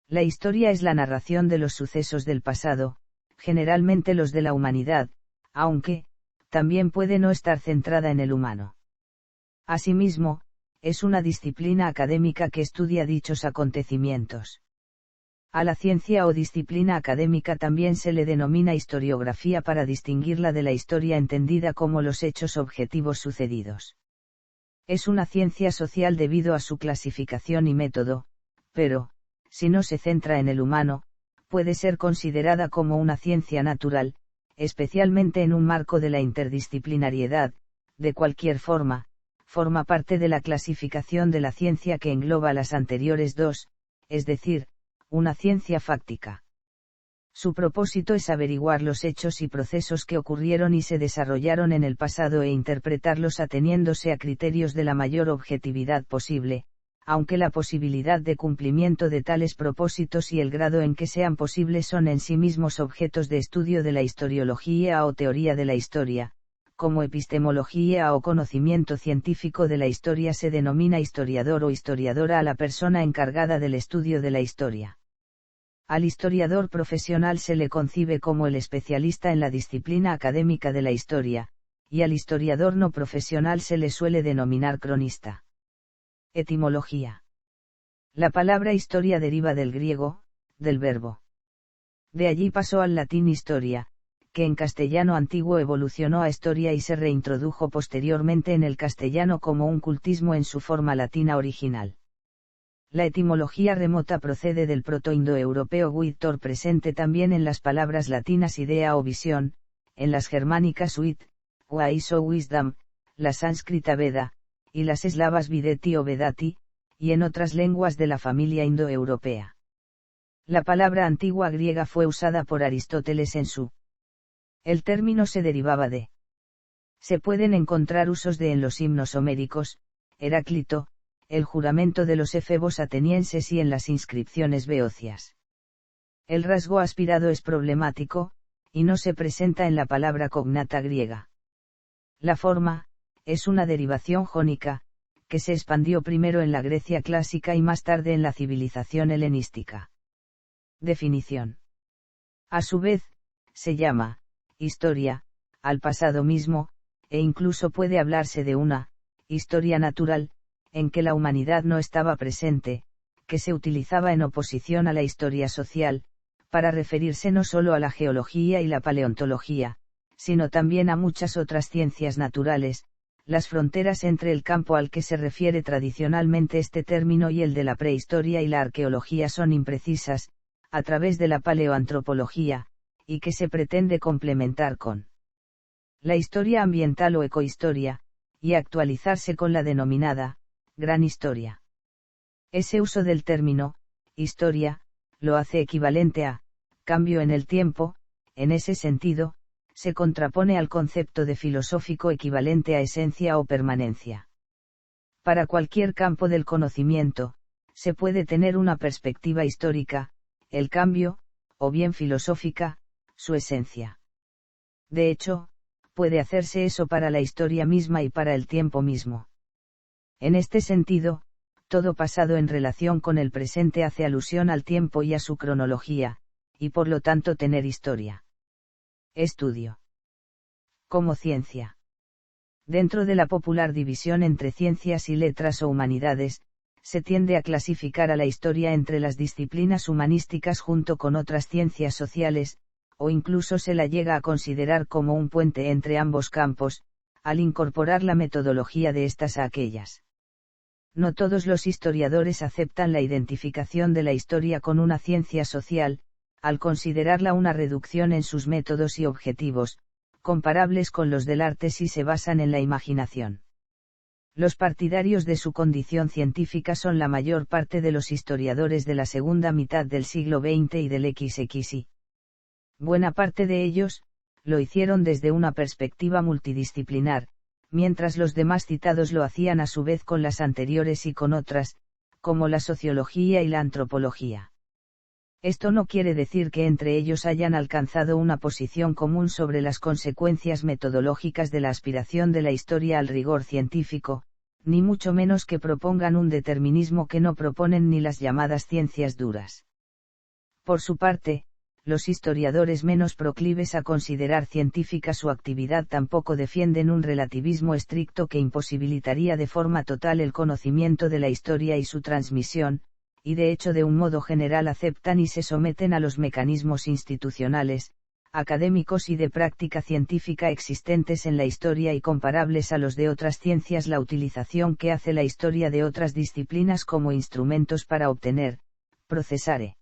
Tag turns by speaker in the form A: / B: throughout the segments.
A: La historia es la narración de los sucesos del pasado, generalmente los de la humanidad, aunque, también puede no estar centrada en el humano. Asimismo, es una disciplina académica que estudia dichos acontecimientos. A la ciencia o disciplina académica también se le denomina historiografía para distinguirla de la historia entendida como los hechos objetivos sucedidos. Es una ciencia social debido a su clasificación y método, pero, si no se centra en el humano, puede ser considerada como una ciencia natural, especialmente en un marco de la interdisciplinariedad. De cualquier forma, forma parte de la clasificación de la ciencia que engloba las anteriores dos, es decir, una ciencia fáctica. Su propósito es averiguar los hechos y procesos que ocurrieron y se desarrollaron en el pasado e interpretarlos ateniéndose a criterios de la mayor objetividad posible, aunque la posibilidad de cumplimiento de tales propósitos y el grado en que sean posibles son en sí mismos objetos de estudio de la historiología o teoría de la historia, como epistemología o conocimiento científico de la historia se denomina historiador o historiadora a la persona encargada del estudio de la historia. Al historiador profesional se le concibe como el especialista en la disciplina académica de la historia, y al historiador no profesional se le suele denominar cronista. Etimología. La palabra historia deriva del griego, del verbo. De allí pasó al latín historia, que en castellano antiguo evolucionó a historia y se reintrodujo posteriormente en el castellano como un cultismo en su forma latina original. La etimología remota procede del protoindoeuropeo Wittor presente también en las palabras latinas idea o visión, en las germánicas wit, wise o wisdom, la sánscrita veda, y las eslavas videti o vedati, y en otras lenguas de la familia indoeuropea. La palabra antigua griega fue usada por Aristóteles en su. El término se derivaba de. Se pueden encontrar usos de en los himnos homéricos, Heráclito, el juramento de los efebos atenienses y en las inscripciones beocias. El rasgo aspirado es problemático, y no se presenta en la palabra cognata griega. La forma, es una derivación jónica, que se expandió primero en la Grecia clásica y más tarde en la civilización helenística. Definición. A su vez, se llama, historia, al pasado mismo, e incluso puede hablarse de una, historia natural, en que la humanidad no estaba presente, que se utilizaba en oposición a la historia social, para referirse no solo a la geología y la paleontología, sino también a muchas otras ciencias naturales. Las fronteras entre el campo al que se refiere tradicionalmente este término y el de la prehistoria y la arqueología son imprecisas, a través de la paleoantropología, y que se pretende complementar con la historia ambiental o ecohistoria, y actualizarse con la denominada gran historia. Ese uso del término historia lo hace equivalente a cambio en el tiempo. En ese sentido, se contrapone al concepto de filosófico equivalente a esencia o permanencia. Para cualquier campo del conocimiento, se puede tener una perspectiva histórica, el cambio, o bien filosófica, su esencia. De hecho, puede hacerse eso para la historia misma y para el tiempo mismo. En este sentido, todo pasado en relación con el presente hace alusión al tiempo y a su cronología, y por lo tanto tener historia. Estudio. Como ciencia. Dentro de la popular división entre ciencias y letras o humanidades, se tiende a clasificar a la historia entre las disciplinas humanísticas junto con otras ciencias sociales, o incluso se la llega a considerar como un puente entre ambos campos, al incorporar la metodología de estas a aquellas. No todos los historiadores aceptan la identificación de la historia con una ciencia social, al considerarla una reducción en sus métodos y objetivos, comparables con los del arte si se basan en la imaginación. Los partidarios de su condición científica son la mayor parte de los historiadores de la segunda mitad del siglo XX y del XXI. Buena parte de ellos, lo hicieron desde una perspectiva multidisciplinar, mientras los demás citados lo hacían a su vez con las anteriores y con otras, como la sociología y la antropología. Esto no quiere decir que entre ellos hayan alcanzado una posición común sobre las consecuencias metodológicas de la aspiración de la historia al rigor científico, ni mucho menos que propongan un determinismo que no proponen ni las llamadas ciencias duras. Por su parte, los historiadores menos proclives a considerar científica su actividad tampoco defienden un relativismo estricto que imposibilitaría de forma total el conocimiento de la historia y su transmisión, y de hecho de un modo general aceptan y se someten a los mecanismos institucionales, académicos y de práctica científica existentes en la historia y comparables a los de otras ciencias. La utilización que hace la historia de otras disciplinas como instrumentos para obtener, procesar e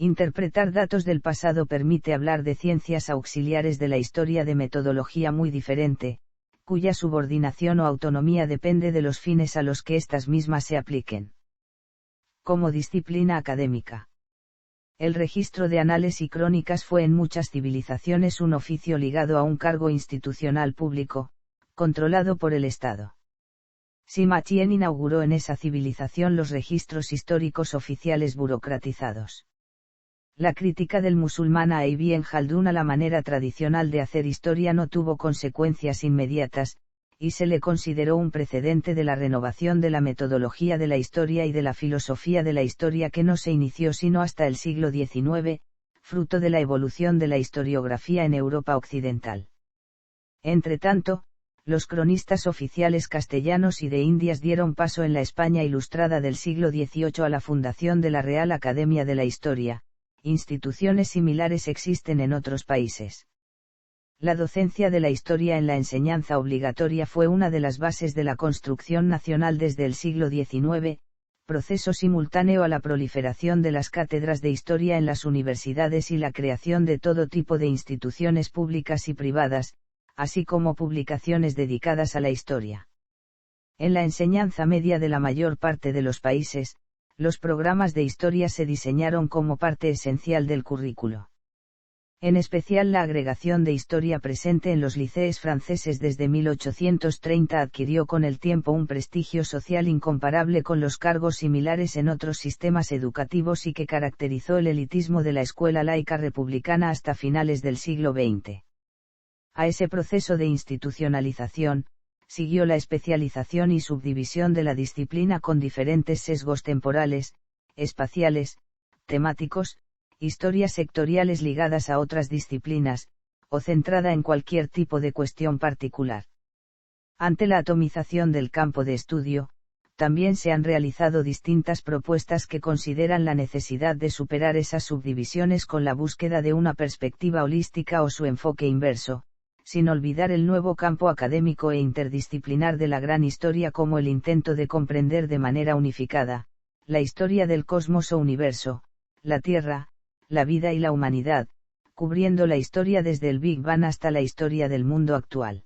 A: interpretar datos del pasado permite hablar de ciencias auxiliares de la historia de metodología muy diferente, cuya subordinación o autonomía depende de los fines a los que éstas mismas se apliquen. Como disciplina académica. El registro de anales y crónicas fue en muchas civilizaciones un oficio ligado a un cargo institucional público, controlado por el Estado. Sima Qian inauguró en esa civilización los registros históricos oficiales burocratizados. La crítica del musulmán a Ibn Khaldún a la manera tradicional de hacer historia no tuvo consecuencias inmediatas, y se le consideró un precedente de la renovación de la metodología de la historia y de la filosofía de la historia que no se inició sino hasta el siglo XIX, fruto de la evolución de la historiografía en Europa occidental. Entretanto, los cronistas oficiales castellanos y de Indias dieron paso en la España ilustrada del siglo XVIII a la fundación de la Real Academia de la Historia. Instituciones similares existen en otros países. La docencia de la historia en la enseñanza obligatoria fue una de las bases de la construcción nacional desde el siglo XIX, proceso simultáneo a la proliferación de las cátedras de historia en las universidades y la creación de todo tipo de instituciones públicas y privadas, así como publicaciones dedicadas a la historia. En la enseñanza media de la mayor parte de los países, los programas de historia se diseñaron como parte esencial del currículo. En especial la agregación de historia presente en los liceos franceses desde 1830 adquirió con el tiempo un prestigio social incomparable con los cargos similares en otros sistemas educativos y que caracterizó el elitismo de la escuela laica republicana hasta finales del siglo XX. A ese proceso de institucionalización, siguió la especialización y subdivisión de la disciplina con diferentes sesgos temporales, espaciales, temáticos, historias sectoriales ligadas a otras disciplinas, o centrada en cualquier tipo de cuestión particular. Ante la atomización del campo de estudio, también se han realizado distintas propuestas que consideran la necesidad de superar esas subdivisiones con la búsqueda de una perspectiva holística o su enfoque inverso, sin olvidar el nuevo campo académico e interdisciplinar de la gran historia como el intento de comprender de manera unificada, la historia del cosmos o universo, la Tierra, la vida y la humanidad, cubriendo la historia desde el Big Bang hasta la historia del mundo actual.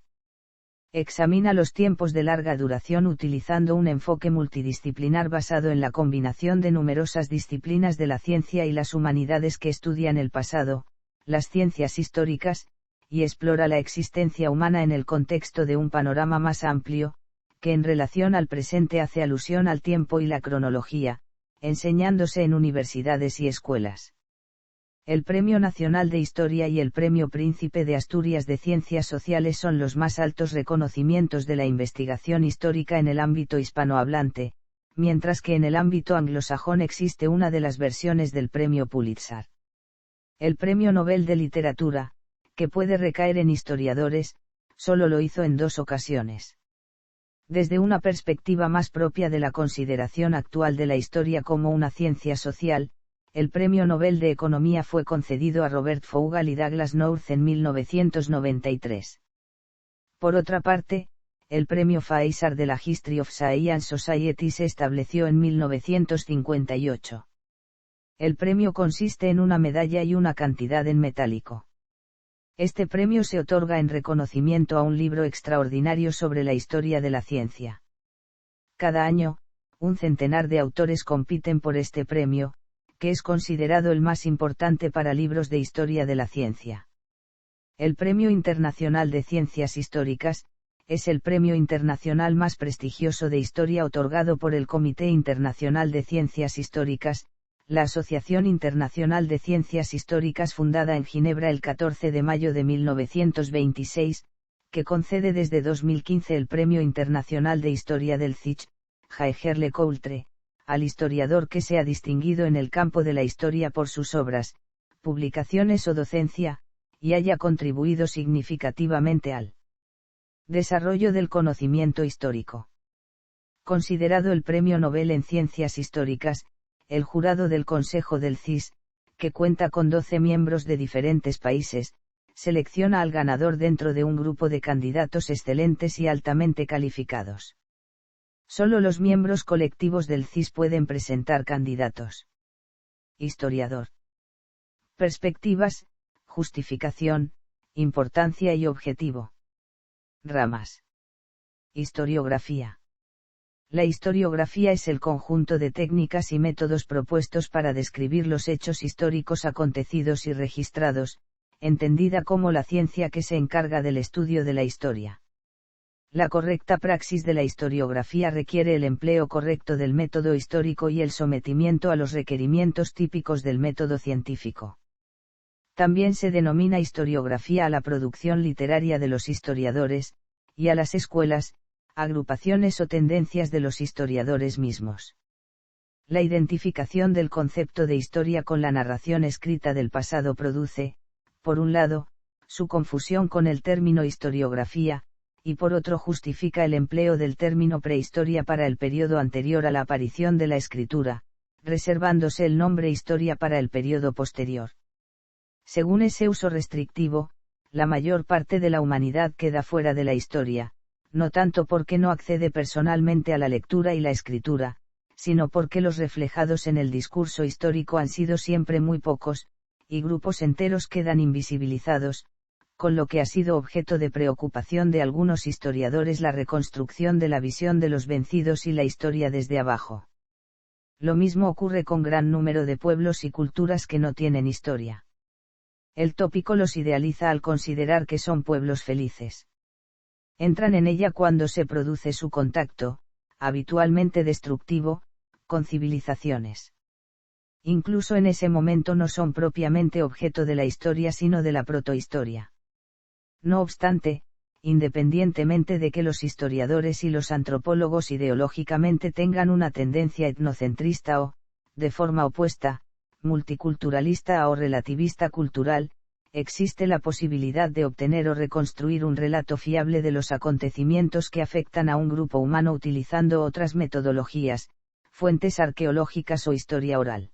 A: Examina los tiempos de larga duración utilizando un enfoque multidisciplinar basado en la combinación de numerosas disciplinas de la ciencia y las humanidades que estudian el pasado, las ciencias históricas, y explora la existencia humana en el contexto de un panorama más amplio, que en relación al presente hace alusión al tiempo y la cronología, enseñándose en universidades y escuelas. El Premio Nacional de Historia y el Premio Príncipe de Asturias de Ciencias Sociales son los más altos reconocimientos de la investigación histórica en el ámbito hispanohablante, mientras que en el ámbito anglosajón existe una de las versiones del Premio Pulitzer. El Premio Nobel de Literatura, que puede recaer en historiadores, solo lo hizo en 2 ocasiones. Desde una perspectiva más propia de la consideración actual de la historia como una ciencia social, el Premio Nobel de Economía fue concedido a Robert Fougal y Douglas North en 1993. Por otra parte, el Premio Fraser de la History of Science Society se estableció en 1958. El premio consiste en una medalla y una cantidad en metálico. Este premio se otorga en reconocimiento a un libro extraordinario sobre la historia de la ciencia. Cada año, un centenar de autores compiten por este premio, que es considerado el más importante para libros de historia de la ciencia. El Premio Internacional de Ciencias Históricas, es el premio internacional más prestigioso de historia otorgado por el Comité Internacional de Ciencias Históricas, la Asociación Internacional de Ciencias Históricas fundada en Ginebra el 14 de mayo de 1926, que concede desde 2015 el Premio Internacional de Historia del CICH, Jaeger LeCoultre, al historiador que se ha distinguido en el campo de la historia por sus obras, publicaciones o docencia, y haya contribuido significativamente al desarrollo del conocimiento histórico. Considerado el Premio Nobel en Ciencias Históricas, el jurado del Consejo del CIS, que cuenta con 12 miembros de diferentes países, selecciona al ganador dentro de un grupo de candidatos excelentes y altamente calificados. Solo los miembros colectivos del CIS pueden presentar candidatos. Historiador. Perspectivas, justificación, importancia y objetivo. Ramas. Historiografía. La historiografía es el conjunto de técnicas y métodos propuestos para describir los hechos históricos acontecidos y registrados, entendida como la ciencia que se encarga del estudio de la historia. La correcta praxis de la historiografía requiere el empleo correcto del método histórico y el sometimiento a los requerimientos típicos del método científico. También se denomina historiografía a la producción literaria de los historiadores, y a las escuelas, agrupaciones o tendencias de los historiadores mismos. La identificación del concepto de historia con la narración escrita del pasado produce, por un lado, su confusión con el término historiografía, y por otro justifica el empleo del término prehistoria para el periodo anterior a la aparición de la escritura, reservándose el nombre historia para el periodo posterior. Según ese uso restrictivo, la mayor parte de la humanidad queda fuera de la historia, no tanto porque no accede personalmente a la lectura y la escritura, sino porque los reflejados en el discurso histórico han sido siempre muy pocos, y grupos enteros quedan invisibilizados, con lo que ha sido objeto de preocupación de algunos historiadores la reconstrucción de la visión de los vencidos y la historia desde abajo. Lo mismo ocurre con gran número de pueblos y culturas que no tienen historia. El tópico los idealiza al considerar que son pueblos felices. Entran en ella cuando se produce su contacto, habitualmente destructivo, con civilizaciones. Incluso en ese momento no son propiamente objeto de la historia sino de la protohistoria. No obstante, independientemente de que los historiadores y los antropólogos ideológicamente tengan una tendencia etnocentrista o, de forma opuesta, multiculturalista o relativista cultural, existe la posibilidad de obtener o reconstruir un relato fiable de los acontecimientos que afectan a un grupo humano utilizando otras metodologías, fuentes arqueológicas o historia oral.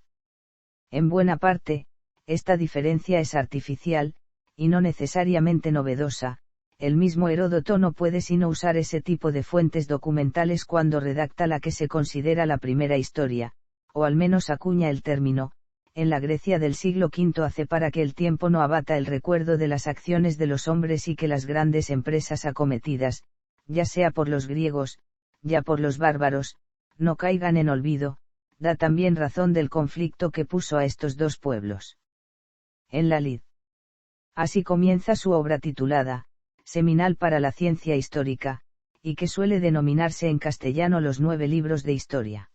A: En buena parte, esta diferencia es artificial, y no necesariamente novedosa. El mismo Heródoto no puede sino usar ese tipo de fuentes documentales cuando redacta la que se considera la primera historia, o al menos acuña el término, en la Grecia del siglo V hace para que el tiempo no abata el recuerdo de las acciones de los hombres y que las grandes empresas acometidas, ya sea por los griegos, ya por los bárbaros, no caigan en olvido, da también razón del conflicto que puso a estos dos pueblos en la lid. Así comienza su obra titulada, Seminal para la Ciencia Histórica, y que suele denominarse en castellano los 9 libros de historia.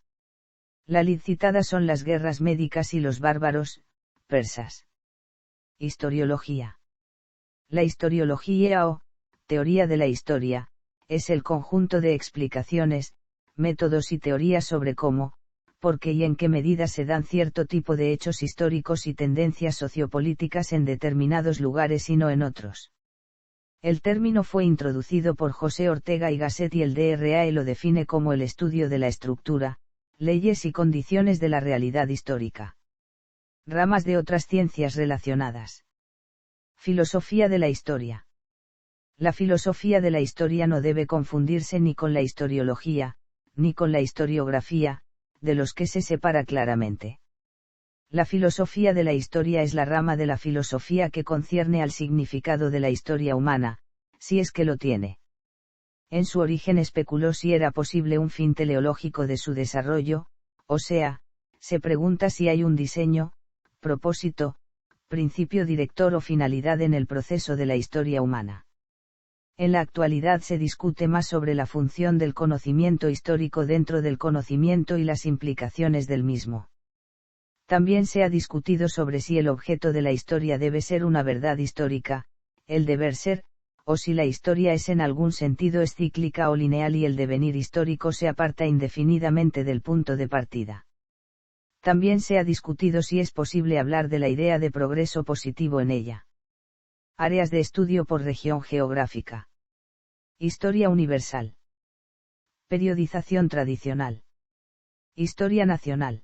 A: La lid citada son las guerras médicas y los bárbaros, persas. Historiología. La historiología o, teoría de la historia, es el conjunto de explicaciones, métodos y teorías sobre cómo, por qué y en qué medida se dan cierto tipo de hechos históricos y tendencias sociopolíticas en determinados lugares y no en otros. El término fue introducido por José Ortega y Gasset y el DRAE lo define como el estudio de la estructura, leyes y condiciones de la realidad histórica. Ramas de otras ciencias relacionadas. Filosofía de la historia. La filosofía de la historia no debe confundirse ni con la historiología, ni con la historiografía, de los que se separa claramente. La filosofía de la historia es la rama de la filosofía que concierne al significado de la historia humana, si es que lo tiene. En su origen especuló si era posible un fin teleológico de su desarrollo, o sea, se pregunta si hay un diseño, propósito, principio director o finalidad en el proceso de la historia humana. En la actualidad se discute más sobre la función del conocimiento histórico dentro del conocimiento y las implicaciones del mismo. También se ha discutido sobre si el objeto de la historia debe ser una verdad histórica, el deber ser, o si la historia es en algún sentido es cíclica o lineal y el devenir histórico se aparta indefinidamente del punto de partida. También se ha discutido si es posible hablar de la idea de progreso positivo en ella. Áreas de estudio por región geográfica. Historia universal. Periodización tradicional. Historia nacional.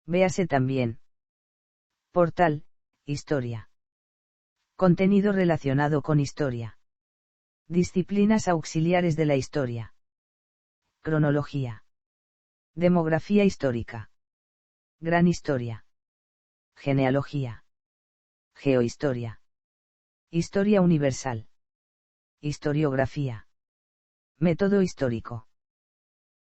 A: Véase también. Portal, Historia. Contenido relacionado con historia. Disciplinas auxiliares de la historia. Cronología. Demografía histórica. Gran historia. Genealogía. Geohistoria. Historia universal. Historiografía. Método histórico.